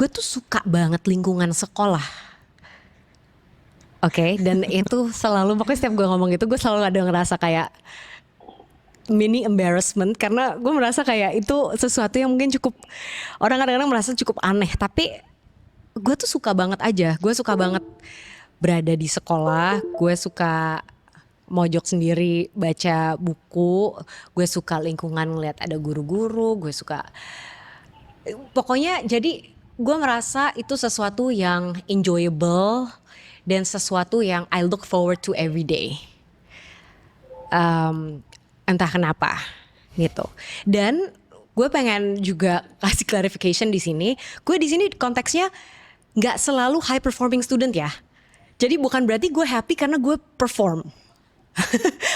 gue tuh suka banget lingkungan sekolah. Oke, dan itu selalu, pokoknya setiap gue ngomong itu gue selalu ada ngerasa kayak mini embarrassment, karena gue merasa kayak itu sesuatu yang mungkin cukup, orang kadang-kadang merasa cukup aneh, tapi gue tuh suka banget aja. Gue suka banget berada di sekolah, gue suka mojok sendiri baca buku, gue suka lingkungan ngeliat ada guru-guru, gue suka, pokoknya jadi gue merasa itu sesuatu yang enjoyable dan sesuatu yang I look forward to every day. Entah kenapa gitu. Dan gue pengen juga kasih clarification di sini. Gue di sini konteksnya nggak selalu high performing student ya. Jadi bukan berarti gue happy karena gue perform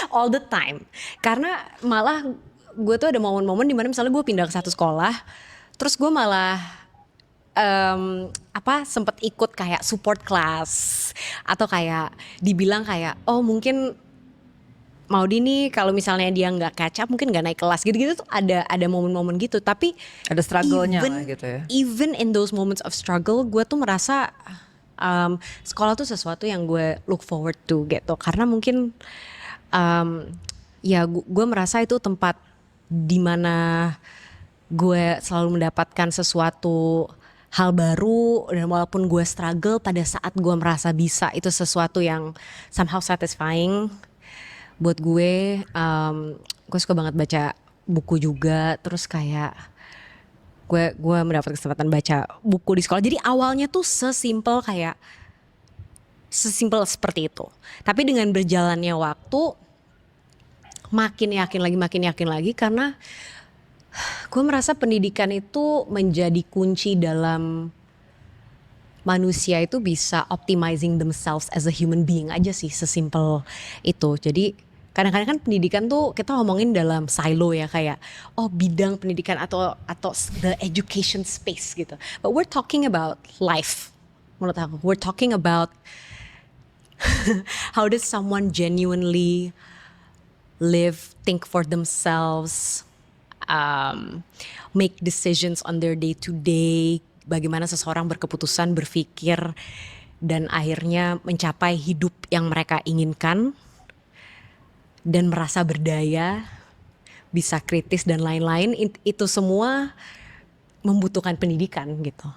all the time. Karena malah gue tuh ada momen-momen dimana misalnya gue pindah ke satu sekolah, terus gue malah sempet ikut kayak support class, atau kayak dibilang kayak oh mungkin Maudi nih kalau misalnya dia nggak catch up mungkin nggak naik kelas gitu-gitu tuh ada momen-momen gitu. Tapi Ada struggle-nya lah gitu ya. even in those moments of struggle, gue tuh merasa sekolah tuh sesuatu yang gue look forward to gitu, karena mungkin ya gue merasa itu tempat dimana gue selalu mendapatkan sesuatu hal baru, dan walaupun gue struggle, pada saat gue merasa bisa, itu sesuatu yang somehow satisfying buat gue. Gue suka banget baca buku juga, terus kayak gue mendapat kesempatan baca buku di sekolah. Jadi awalnya tuh sesimpel seperti itu. Tapi dengan berjalannya waktu, makin yakin lagi karena gue merasa pendidikan itu menjadi kunci dalam manusia itu bisa optimizing themselves as a human being aja sih, sesimpel itu. Jadi kadang-kadang kan pendidikan tuh kita ngomongin dalam silo ya, kayak oh bidang pendidikan atau the education space gitu. But we're talking about life. Menurut aku, we're talking about how does someone genuinely live, think for themselves, make decisions on their day to day, bagaimana seseorang berkeputusan, berpikir, dan akhirnya mencapai hidup yang mereka inginkan dan merasa berdaya, bisa kritis dan lain-lain. Itu semua membutuhkan pendidikan gitu.